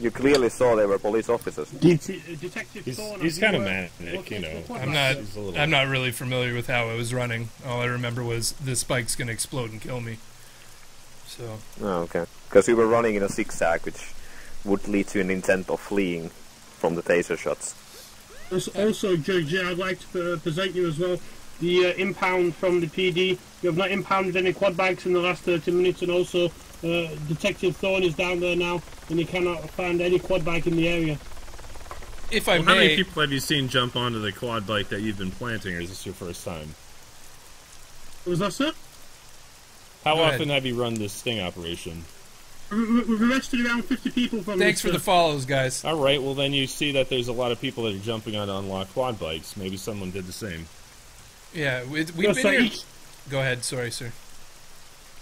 You clearly saw they were police officers. Detective He's kind of manic, you know. I'm not really familiar with how I was running. All I remember was this bike's gonna explode and kill me. So. Oh, okay. Because you were running in a zigzag, which would lead to an intent of fleeing from the taser shots. Also, Judge, I'd like to present you as well the impound from the PD. You have not impounded any quad bikes in the last 30 minutes, and also Detective Thorne is down there now, and you cannot find any quad bike in the area. If I may... How many people have you seen jump onto the quad bike that you've been planting, or is this your first time? Was that, sir? How often have you run this sting operation? We've arrested around 50 people from Thanks for the follows, guys. Alright, well then you see that there's a lot of people that are jumping on unlocked quad bikes. Maybe someone did the same. Yeah, we've been here... Go ahead, sorry, sir.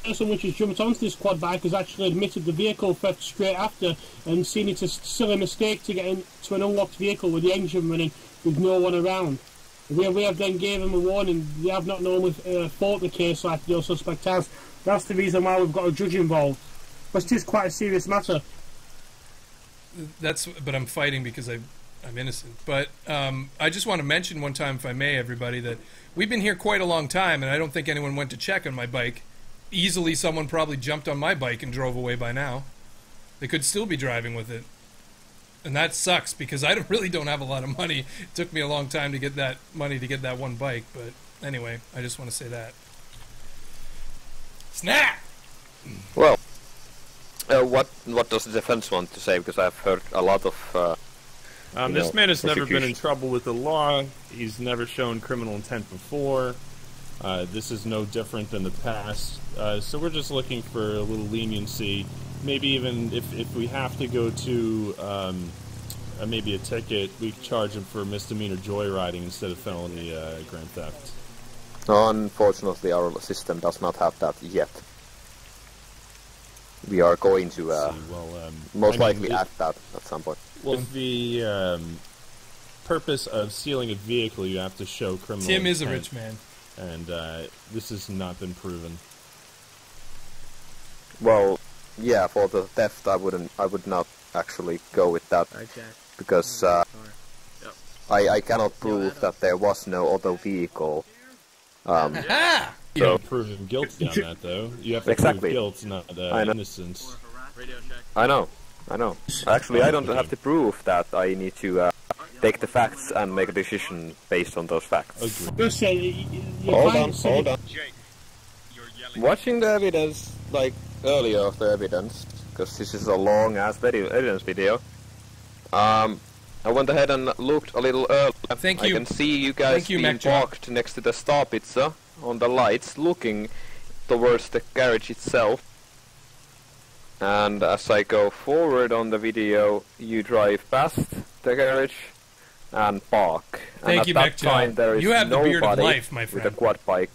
The person which has jumped onto this quad bike has actually admitted the vehicle theft straight after and seen it as still a mistake to get into an unlocked vehicle with the engine running with no one around. We have then gave them a warning. They have not normally fought the case like your suspect has. That's the reason why we've got a judge involved. But it is quite a serious matter. But I'm fighting because I'm innocent. But I just want to mention one time, if I may, everybody, that we've been here quite a long time, and I don't think anyone went to check on my bike. Easily someone probably jumped on my bike and drove away by now. They could still be driving with it. And that sucks, because I really don't have a lot of money. It took me a long time to get that money to get that one bike, but anyway, I just want to say that. Snap! Well, what does the defense want to say? Because I've heard a lot of... this man has never been in trouble with the law. He's never shown criminal intent before. This is no different than the past. So we're just looking for a little leniency. Maybe even if we have to go to maybe a ticket, we charge him for misdemeanor joyriding instead of felony grand theft. Unfortunately, our system does not have that yet. We are going to most likely add that at some point. Well, the purpose of stealing a vehicle, you have to show criminal Tim intent, is a rich man. And this has not been proven. Well, yeah, for the theft, I would not actually go with that, because I cannot prove that there was no other vehicle. You don't prove him guilty on that, though. You have to prove guilt, not innocence. I know. Actually, I don't have to prove that. I need to take the facts and make a decision based on those facts. Hold on. Watching the evidence, like earlier of the evidence, because this is a long-ass evidence video, I went ahead and looked a little earlier. Thank you. I can see you guys being parked next to the Star Pizza on the lights, looking towards the garage itself. And as I go forward on the video, you drive past the garage and park. Thank you, at that time, there is you have the beard of nobody life, my friend. with a quad bike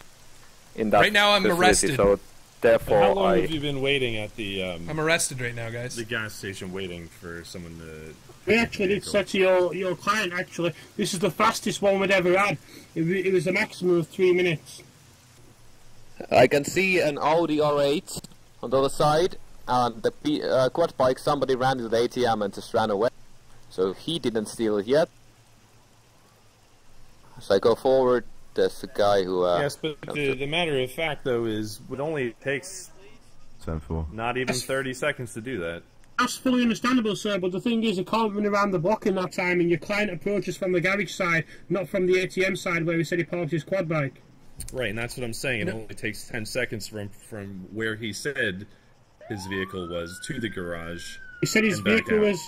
in that right now I'm facility, arrested. So therefore, how long have you been waiting at the? I'm arrested right now, guys. The gas station, waiting for someone to. We actually did say to your client, actually, this is the fastest one we'd ever had. It was a maximum of 3 minutes. I can see an Audi R8 on the other side, and the quad bike, somebody ran to the ATM and just ran away. So he didn't steal it yet. As I go forward, there's a guy who... yes, but the matter of fact, though, is it only takes not even 30 seconds to do that. That's fully understandable, sir, but the thing is, you can't run around the block in that time, and your client approaches from the garage side, not from the ATM side where he said he parked his quad bike. Right, and that's what I'm saying. It only takes 10 seconds from where he said his vehicle was to the garage. He said his vehicle was...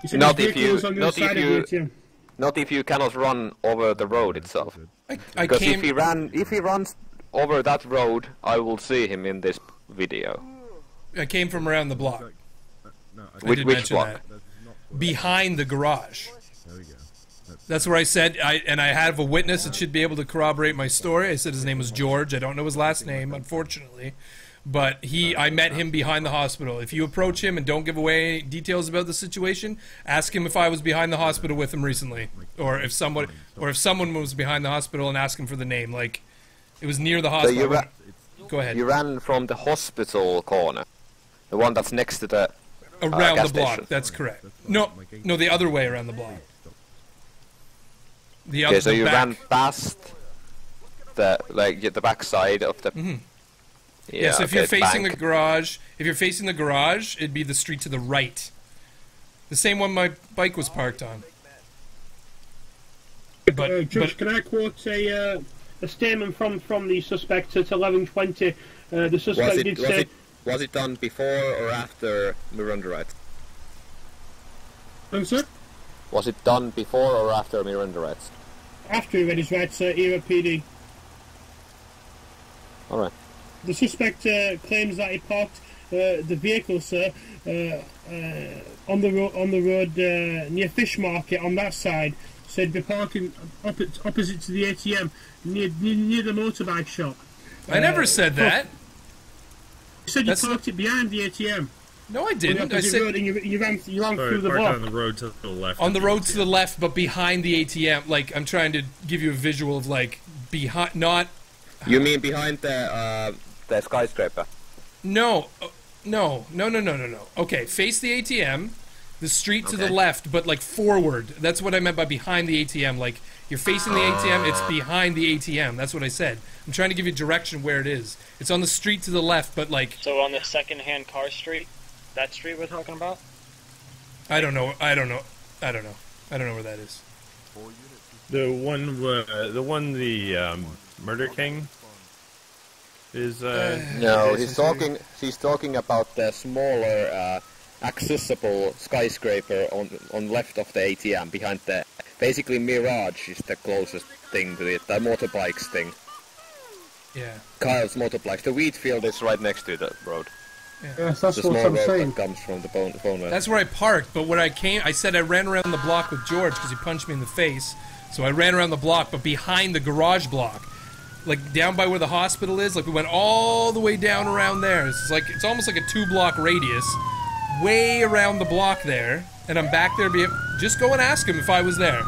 He said not his if vehicle you, was on the other side of the ATM. Not if you cannot run over the road itself. Because if he runs over that road, I will see him in this video. I came from around the block. Which block? Behind the garage. That's where I said, and I have a witness that should be able to corroborate my story. I said his name was George. I don't know his last name, unfortunately. But I met him behind the hospital. If you approach him and don't give away any details about the situation, ask him if I was behind the hospital with him recently, or if someone was behind the hospital, and ask him for the name. Like, it was near the hospital. So go ahead. You ran from the hospital corner, the one that's next to the Around gas the block, station. that's correct. No, no, the other way around the block. The Okay, other so you back. ran past the the back side of the. Mm-hmm. Yeah, so if okay, you're facing bank. the garage, it'd be the street to the right. The same one my bike was parked on. Judge, can I quote a statement from the suspect at 11:20? The suspect did say... Was it done before or after Miranda rights? I'm sorry? Was it done before or after Miranda rights? After he read his rights, here at PD. Alright. The suspect claims that he parked the vehicle, sir, on the road near Fish Market on that side. So he'd be parking opposite to the ATM near the motorbike shop. I never said that. You said you parked it behind the ATM. No, I didn't. I said you ran through the block. On the road to the left. On the road to the left, but behind the ATM. Like, I'm trying to give you a visual of, like, behind, not... You mean behind the skyscraper? No. No. Okay, face the ATM, the street to the left, but, like, forward. That's what I meant by behind the ATM. Like, you're facing the ATM, it's behind the ATM. That's what I said. I'm trying to give you direction where it is. It's on the street to the left, but, like... So on the second-hand car street? That street we're talking about? I don't know where that is. The Murder King is No, he's talking about the smaller accessible skyscraper on left of the ATM behind the basically Mirage is the closest thing to it, the motorbikes thing. Yeah. Kyle's motorbikes. The wheat field is right next to the road. Yeah. Yes, that's the what small I'm road saying. that comes from the phone. That's where I parked, but when I came, I said I ran around the block with George because he punched me in the face. So I ran around the block, but behind the garage block. Like, down by where the hospital is. Like, we went all the way down around there. It's almost like a 2-block radius. Way around the block there. And I'm back there. Just go and ask him if I was there.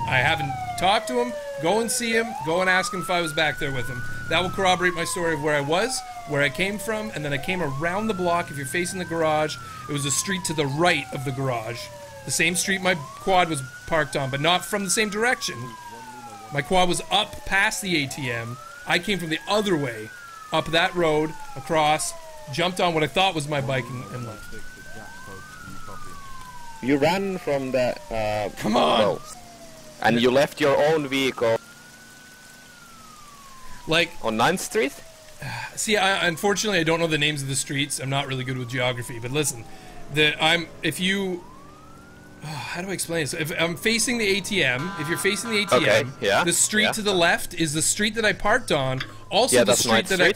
I haven't talked to him. Go and see him. Go and ask him if I was back there with him. That will corroborate my story of where I was, where I came from, and then I came around the block. If you're facing the garage, it was a street to the right of the garage. The same street my quad was parked on, but not from the same direction. My quad was up past the ATM. I came from the other way, up that road, across, jumped on what I thought was my bike, and left. You ran from the... Come on! road, and you left your own vehicle... Like... on 9th Street? See, unfortunately, I don't know the names of the streets. I'm not really good with geography, but listen. If you... how do I explain this? If I'm facing the ATM, if you're facing the ATM, the street to the left is the street that I parked on. Also the street that I...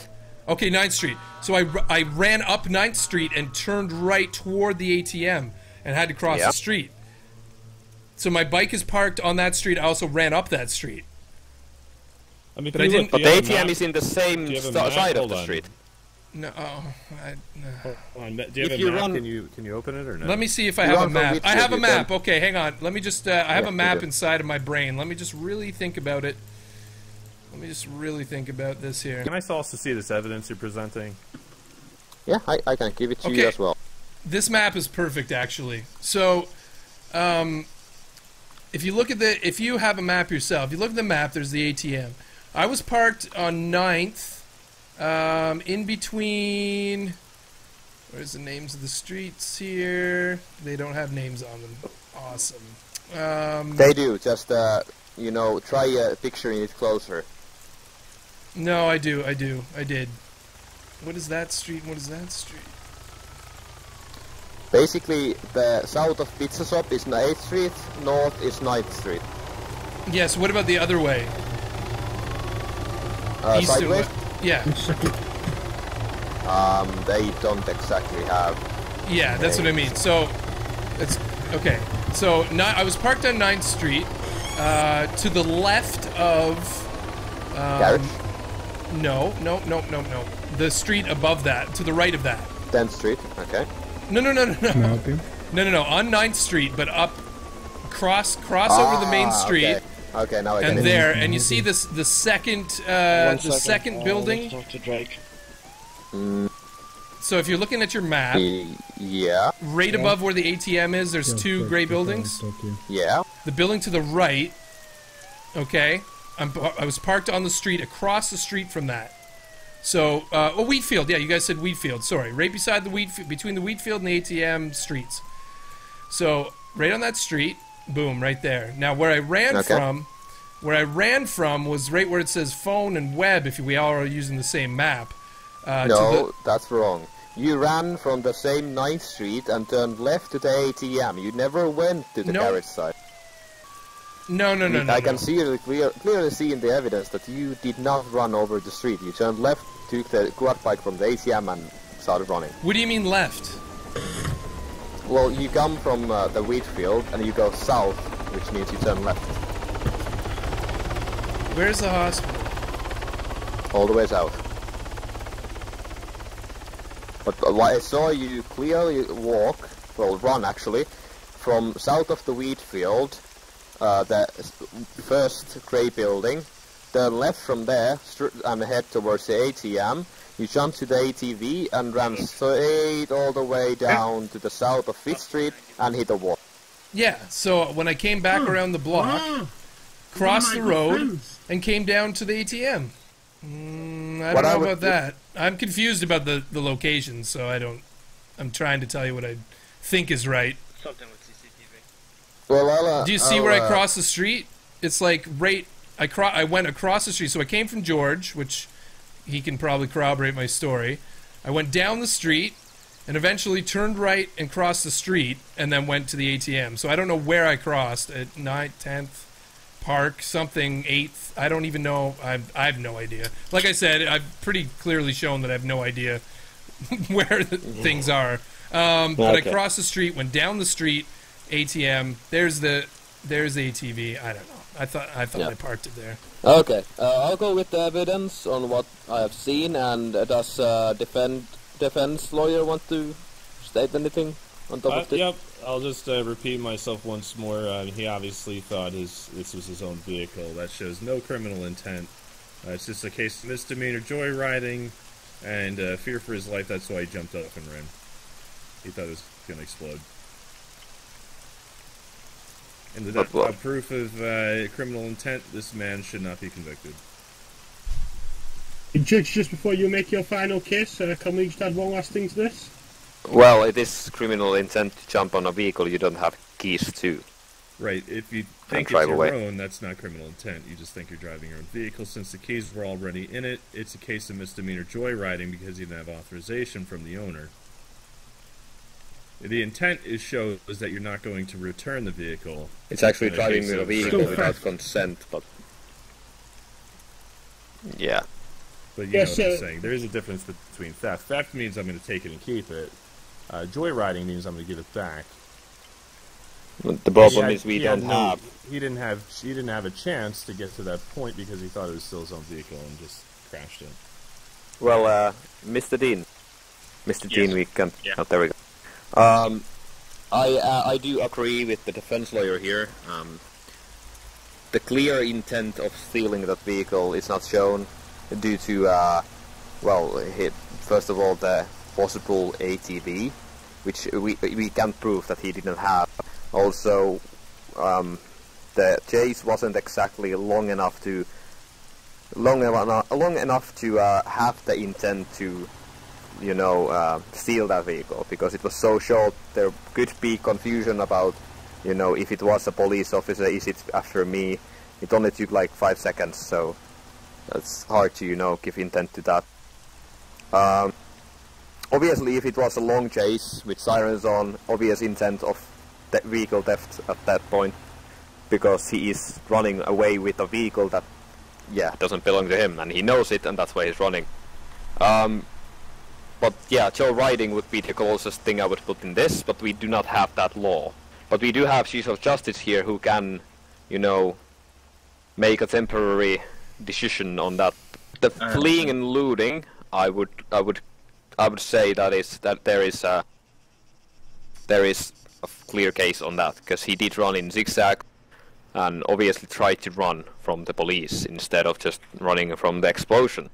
Okay, 9th Street. So I ran up 9th Street and turned right toward the ATM and had to cross the street. So my bike is parked on that street. I also ran up that street. I mean, but the ATM is in the same side of the street. No, no. Do you have a map? Can you open it or no? Let me see if I have a map. I have a map. Okay, hang on. Let me just. I have a map inside of my brain. Let me just really think about it. Let me just really think about this here. Can I also see this evidence you're presenting? Yeah, I can give it to you as well. This map is perfect, actually. So, if you look at if you have a map yourself, you look at the map. There's the ATM. I was parked on 9th, in between... Where's the names of the streets here? They don't have names on them. Awesome. They do, just, try picturing it closer. No, I did. What is that street? What is that street? Basically, the south of Pizza Shop is 8th Street, north is 9th Street. Yes, what about the other way? East sideways? Yeah. They don't exactly have... Yeah, that's what I mean. So, it's... Okay. So, I was parked on 9th Street, to the left of... Garage? No. The street above that, to the right of that. 10th Street, okay. No. No. On 9th Street, but up... Cross over the main street... Okay, now I get it. And there, and you see this the second building. Talk to Drake. So if you're looking at your map, yeah. Right above where the ATM is, there's two gray buildings. Yeah. The building to the right, okay, I was parked on the street, across the street from that. So, wheat field, yeah, you guys said wheat field, sorry. Right beside the wheat field, between the wheat field and the ATM streets. So, right on that street, boom, right there. Now, where I ran from was right where it says phone and web, if we all are using the same map. No, that's wrong. You ran from the same 9th Street and turned left to the ATM. You never went to the garage side. No. I can clearly see in the evidence that you did not run over the street. You turned left, took the quad bike from the ATM and started running. What do you mean left? Well, you come from the wheat field and you go south, which means you turn left. Where's the hospital? All the way south. But I saw you clearly run actually, from south of the wheat field, the first grey building, turn left from there and head towards the ATM. You jump to the ATV and ran straight all the way down to the south of 5th Street and hit a wall. Yeah, so when I came back around the block, crossed the road, and came down to the ATM. I don't know about that. I'm confused about the location, so I'm trying to tell you what I think is right. Something with CCTV. Well, do you see where I crossed the street? It's like I went across the street, so I came from George, which he can probably corroborate my story. I went down the street, and eventually turned right and crossed the street, and then went to the ATM. So I don't know where I crossed, at 9th, 10th, Park, something, 8th, I don't even know, I have no idea. Like I said, I've pretty clearly shown that I have no idea where things are. But I crossed the street, went down the street, ATM, there's the ATV, I don't know. I thought I parked it there. Okay, I'll go with the evidence on what I have seen, and does defense lawyer want to state anything on top of this? Yep, I'll just repeat myself once more. He obviously thought this was his own vehicle. That shows no criminal intent. It's just a case of misdemeanor joyriding and fear for his life. That's why he jumped up and ran. He thought it was going to explode. And without proof of criminal intent, this man should not be convicted. Judge, just before you make your final case, can we just add one last thing to this? Well, it is criminal intent to jump on a vehicle you don't have keys to. Right, if you think it's your own, that's not criminal intent. You just think you're driving your own vehicle. Since the keys were already in it, it's a case of misdemeanor joyriding because you didn't have authorization from the owner. The intent shows that you're not going to return the vehicle. It's actually driving the vehicle without consent, but... Yeah. But you know what I'm saying. There is a difference between theft. Theft means I'm going to take it and keep it. Joyriding means I'm going to give it back. The problem is we don't have... He didn't have a chance to get to that point because he thought it was still his own vehicle and just crashed it. Well, Mr. Dean. Mr. Dean, we can... Yeah. Oh, there we go. I do agree with the defense lawyer here. The clear intent of stealing that vehicle is not shown due to, first of all, the possible ATV, which we can prove that he didn't have. Also, the chase wasn't exactly long enough to have the intent to, steal that vehicle, because it was so short. There could be confusion about, if it was a police officer, is it after me? It only took like 5 seconds, so it's hard to, give intent to that. Obviously, if it was a long chase with sirens on, obvious intent of vehicle theft at that point, because he is running away with a vehicle that, doesn't belong to him, and he knows it, and that's why he's running. But yeah, joyriding would be the closest thing I would put in this, but we do not have that law. But we do have Chief of Justice here who can, make a temporary decision on that. The fleeing and looting, I would say that there is a clear case on that, because he did run in zigzag and obviously tried to run from the police instead of just running from the explosion.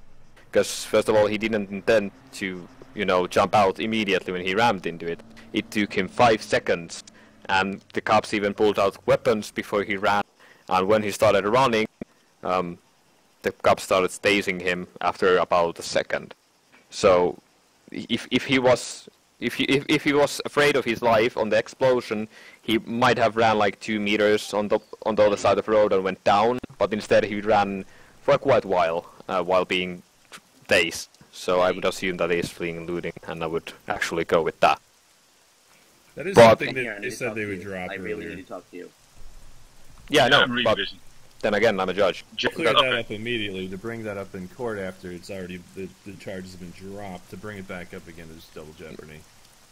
Because first of all, he didn't intend to you know, jump out immediately when he rammed into it. It took him 5 seconds, and the cops even pulled out weapons before he ran. And when he started running, the cops started tasing him after about a second. So, if he was afraid of his life on the explosion, he might have ran like 2 meters on the other side of the road and went down. But instead, he ran for quite a while being tased. So I would assume that he's fleeing and looting, and I would actually go with that. That is something that they said they would drop I earlier. really need to talk to you. Yeah, no, I'm really but busy. then again, I'm a judge. To clear that up immediately, to bring that up in court after it's already the charges have been dropped, to bring it back up again is double jeopardy.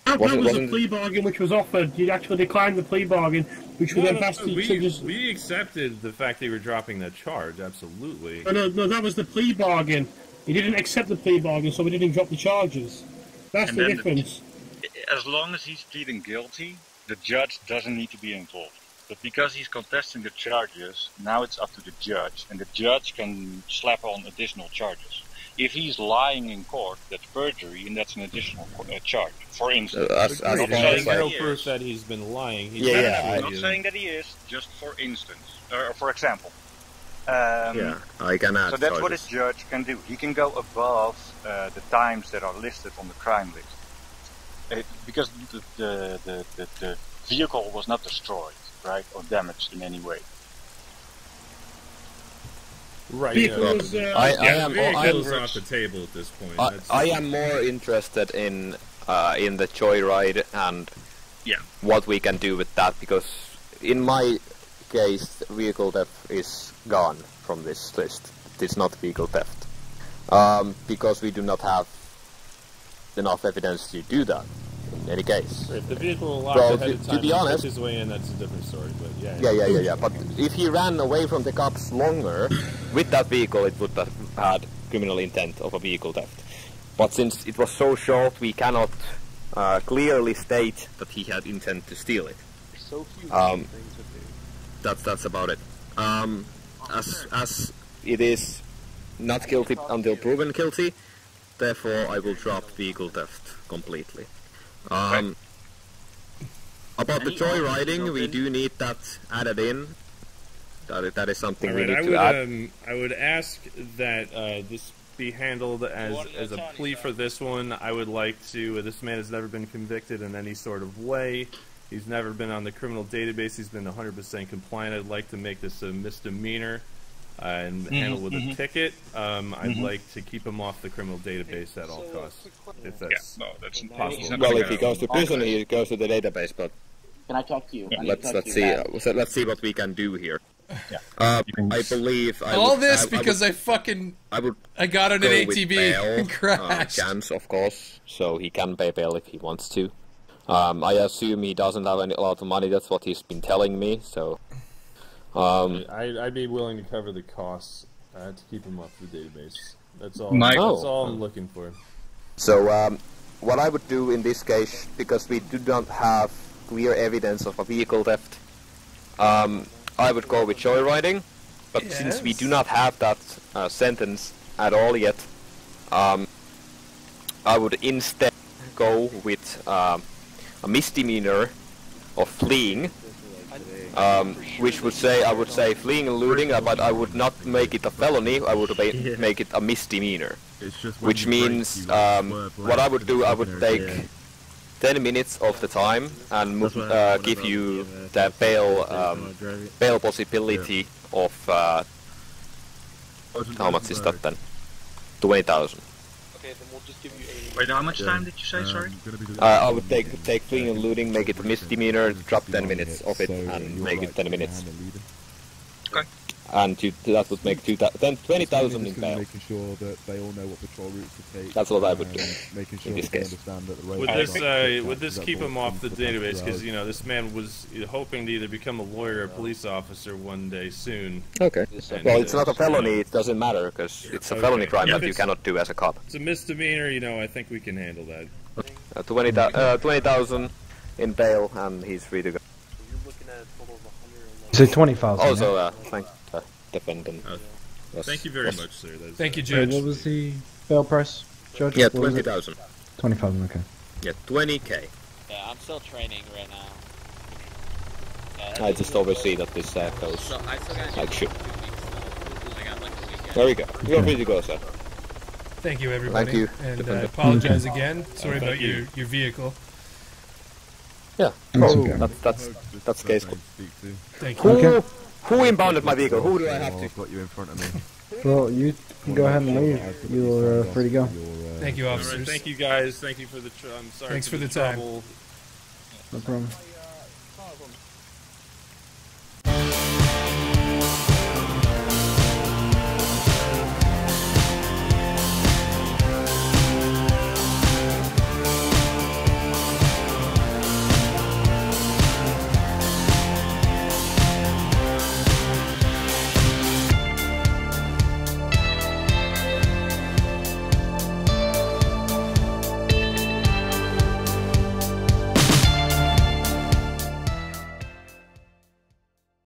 That was a plea bargain which was offered. You actually declined the plea bargain, which was then passed to just... We accepted the fact they were dropping that charge, absolutely. No, that was the plea bargain. He didn't accept the plea bargain, so we didn't drop the charges. That's the difference. As long as he's pleading guilty, the judge doesn't need to be involved. But because he's contesting the charges, now it's up to the judge, and the judge can slap on additional charges. If he's lying in court, that's perjury, and that's an additional charge. For instance, there's no proof that he's been lying. I'm not saying that he is, just for instance, or for example. Yeah, I can add. So that's what a judge can do. He can go above the times that are listed on the crime list, because the vehicle was not destroyed, right, or damaged in any way. Right. I am off the table at this point. I am more interested in the joyride and what we can do with that, because in my case, vehicle theft is gone from this list. It's not vehicle theft because we do not have enough evidence to do that. In any case, if the vehicle locked ahead of time, to be honest, his way in, that's a different story. But yeah. But if he ran away from the cops longer with that vehicle, it would have had criminal intent of a vehicle theft. But since it was so short, we cannot clearly state that he had intent to steal it. So few things to do. That's about it. As it is not guilty until proven guilty, therefore I will drop vehicle theft completely. About the joyriding, we do need that added in. That is something we need to add. I would ask that this be handled as a plea for this one. I would like to. This man has never been convicted in any sort of way. He's never been on the criminal database. He's been 100% compliant. I'd like to make this a misdemeanor and handle with a ticket. I'd like to keep him off the criminal database at all costs, if that's possible. Well, if he goes to prison, he goes to the database. But can I talk to you? Let's see what we can do here. I believe all this because I got on an ATV and crashed. Chance, of course, so he can pay bail if he wants to. I assume he doesn't have a lot of money. That's what he's been telling me. So. I'd be willing to cover the costs to keep him off the database. That's all. That's all I'm looking for. So, what I would do in this case, because we do not have clear evidence of a vehicle theft, I would go with joyriding. But since we do not have that sentence at all yet, I would instead go with a misdemeanor of fleeing. Which would say, I would say fleeing and looting, but I would not make it a felony, I would make it a misdemeanor. Which means, what I would do, I would take 10 minutes of the time and give you the bail possibility of, how much is that then? 20,000. Okay, then we'll just give you Wait, how much time did you say, sorry? I would take fleeing and looting, make it a misdemeanor, drop 10 minutes of it, and make it 10 minutes. Okay. And that would make 20,000 in bail. Making sure that they all know what patrol routes to take. That's what I would do making sure in this case. Would this keep him off the database? Because this man was hoping to either become a lawyer or a police officer one day soon. Okay. Well, it's not a felony. It doesn't matter because it's a felony crime that you cannot do as a cop. It's a misdemeanor. I think we can handle that. 20,000 in bail, and he's free to go. You're looking at a total of 111. You said 20,000. Also, thank the defendant. Thank you very much, sir. Thank you, Judge. What was the bail price, Judge? Yeah, 20,000. 25, okay. Yeah, 20k. Yeah, I'm still training right now. I just oversee that this goes So I still got like shit. 2 weeks, so I got like a weekend. There we go. You're free to go, sir. Thank you, everybody. Thank you. And I apologize again. Sorry about your vehicle. Yeah. That's case. Thank you. Who impounded my vehicle? Who do I have to? I've got you in front of me. Well, you can go ahead and leave. You're free to go. Thank you, All right, officers. thank you guys. Thank you for the. I'm sorry. Thanks for the trouble. No problem.